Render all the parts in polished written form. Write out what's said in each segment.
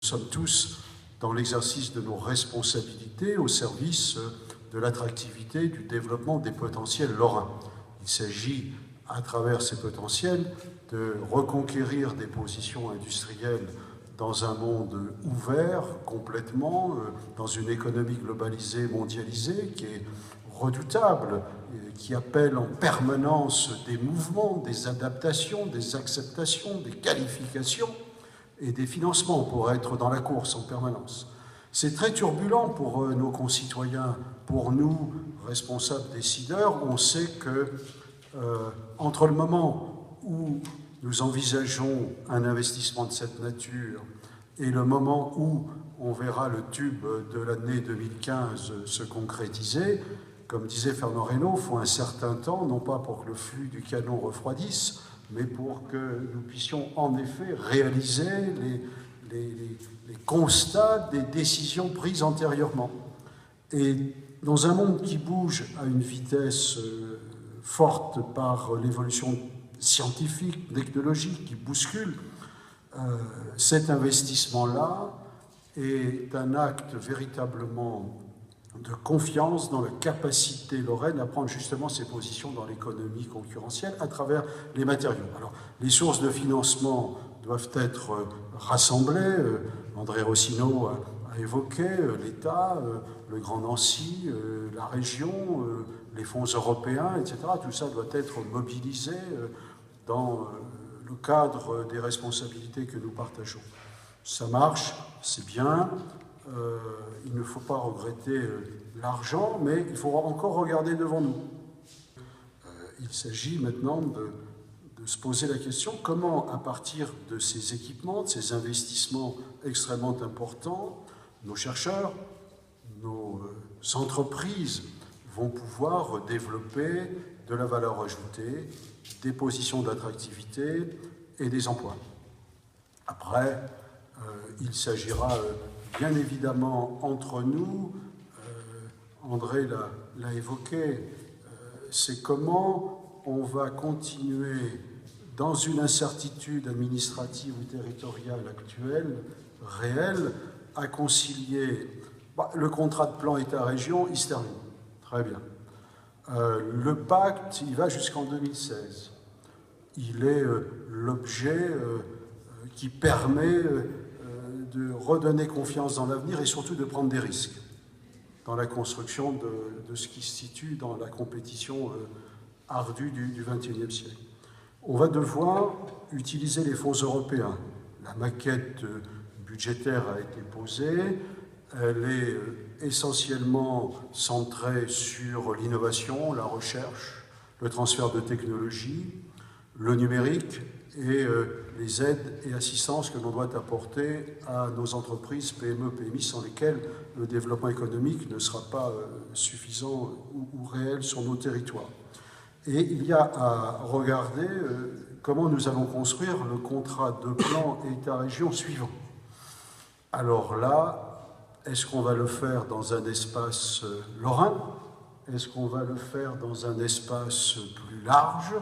Nous sommes tous dans l'exercice de nos responsabilités au service de l'attractivité, du développement des potentiels lorrains. Il s'agit, à travers ces potentiels, de reconquérir des positions industrielles dans un monde ouvert complètement, dans une économie globalisée, mondialisée, qui est redoutable, qui appelle en permanence des mouvements, des adaptations, des acceptations, des qualifications et des financements pour être dans la course en permanence. C'est très turbulent pour nos concitoyens, pour nous, responsables décideurs. On sait que entre le moment où nous envisageons un investissement de cette nature et le moment où on verra le tube de l'année 2015 se concrétiser, comme disait Fernand Reynaud, il faut un certain temps, non pas pour que le flux du canon refroidisse, mais pour que nous puissions en effet réaliser les constats des décisions prises antérieurement. Et dans un monde qui bouge à une vitesse forte par l'évolution scientifique, technologique, qui bouscule, cet investissement-là est un acte véritablement de confiance dans la capacité lorraine à prendre justement ses positions dans l'économie concurrentielle à travers les matériaux. Alors, les sources de financement doivent être rassemblées. André Rossineau a évoqué l'État, le Grand Nancy, la région, les fonds européens, etc. Tout ça doit être mobilisé dans le cadre des responsabilités que nous partageons. Ça marche, c'est bien. Il ne faut pas regretter l'argent, mais il faut encore regarder devant nous. Il s'agit maintenant de se poser la question comment, à partir de ces équipements, de ces investissements extrêmement importants, nos chercheurs, nos entreprises vont pouvoir développer de la valeur ajoutée, des positions d'attractivité et des emplois. Après, il s'agira bien évidemment entre nous, André l'a évoqué, c'est comment on va continuer dans une incertitude administrative ou territoriale actuelle, réelle, à concilier le contrat de plan État-région, il se termine. Très bien. Le pacte, il va jusqu'en 2016. Il est l'objet qui permet de redonner confiance dans l'avenir et surtout de prendre des risques dans la construction de ce qui se situe dans la compétition ardue du XXIe siècle. On va devoir utiliser les fonds européens. La maquette budgétaire a été posée. Elle est essentiellement centrée sur l'innovation, la recherche, le transfert de technologies, le numérique et les aides et assistances que l'on doit apporter à nos entreprises PME, PMI, sans lesquelles le développement économique ne sera pas suffisant ou réel sur nos territoires. Et il y a à regarder comment nous allons construire le contrat de plan État-région suivant. Alors là, est-ce qu'on va le faire dans un espace lorrain? Est-ce qu'on va le faire dans un espace plus large,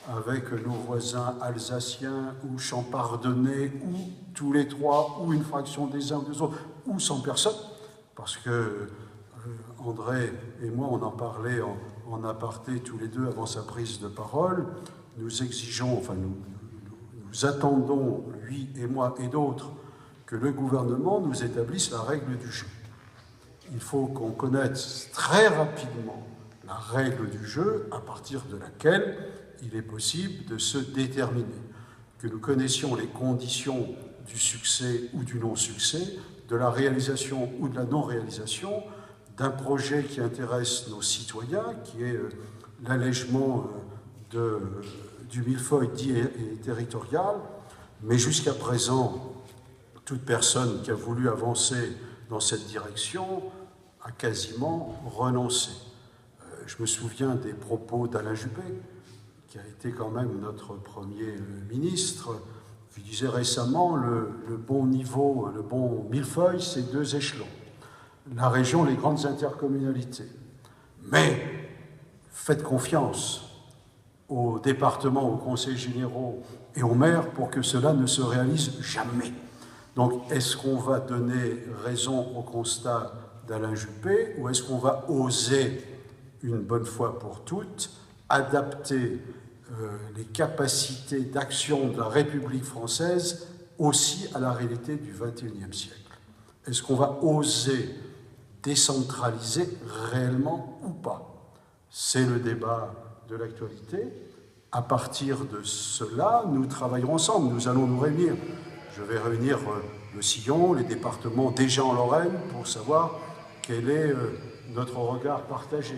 avec nos voisins alsaciens ou champardonnais, ou tous les trois, ou une fraction des uns ou des autres, ou sans personne? Parce que André et moi, on en parlait en aparté tous les deux avant sa prise de parole. Nous exigeons, enfin nous attendons, lui et moi et d'autres, que le gouvernement nous établisse la règle du jeu. Il faut qu'on connaisse très rapidement la règle du jeu à partir de laquelle il est possible de se déterminer, que nous connaissions les conditions du succès ou du non-succès, de la réalisation ou de la non-réalisation d'un projet qui intéresse nos citoyens, qui est l'allègement du millefeuille dit et territorial, mais jusqu'à présent, toute personne qui a voulu avancer dans cette direction a quasiment renoncé. Je me souviens des propos d'Alain Juppé, qui a été quand même notre Premier ministre, qui disait récemment le bon niveau, le bon millefeuille, c'est 2 échelons. La région, les grandes intercommunalités. Mais faites confiance aux départements, aux conseils généraux et aux maires pour que cela ne se réalise jamais. Donc, est-ce qu'on va donner raison au constat d'Alain Juppé ou est-ce qu'on va oser, une bonne fois pour toutes, adapter les capacités d'action de la République française aussi à la réalité du XXIe siècle? Est-ce qu'on va oser décentraliser réellement ou pas? C'est le débat de l'actualité. À partir de cela, nous travaillerons ensemble. Nous allons nous réunir. Je vais réunir le Sillon, les départements déjà en Lorraine, pour savoir quel est notre regard partagé.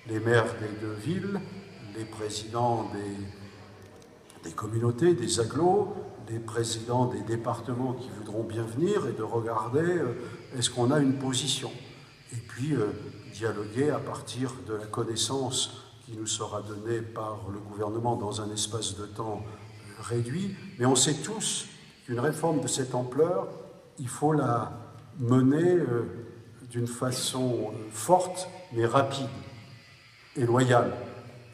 Les maires des deux villes, les présidents des communautés, des agglos, les présidents des départements qui voudront bien venir et de regarder est-ce qu'on a une position. Et puis dialoguer à partir de la connaissance qui nous sera donnée par le gouvernement dans un espace de temps réduit. Mais on sait tous qu'une réforme de cette ampleur, il faut la mener d'une façon forte, mais rapide, et loyale,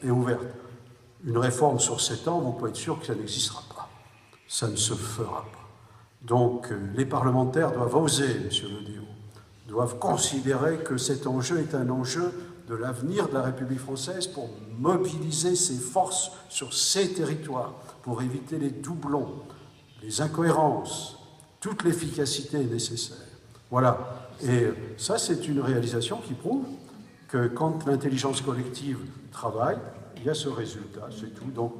et ouverte. Une réforme sur 7 ans, vous pouvez être sûr que ça n'existera pas. Ça ne se fera pas. Donc les parlementaires doivent oser, Monsieur Le Déaut, doivent considérer que cet enjeu est un enjeu de l'avenir de la République française pour mobiliser ses forces sur ces territoires, pour éviter les doublons, les incohérences, toute l'efficacité nécessaire. Voilà. Et ça, c'est une réalisation qui prouve que quand l'intelligence collective travaille, il y a ce résultat, c'est tout. Donc,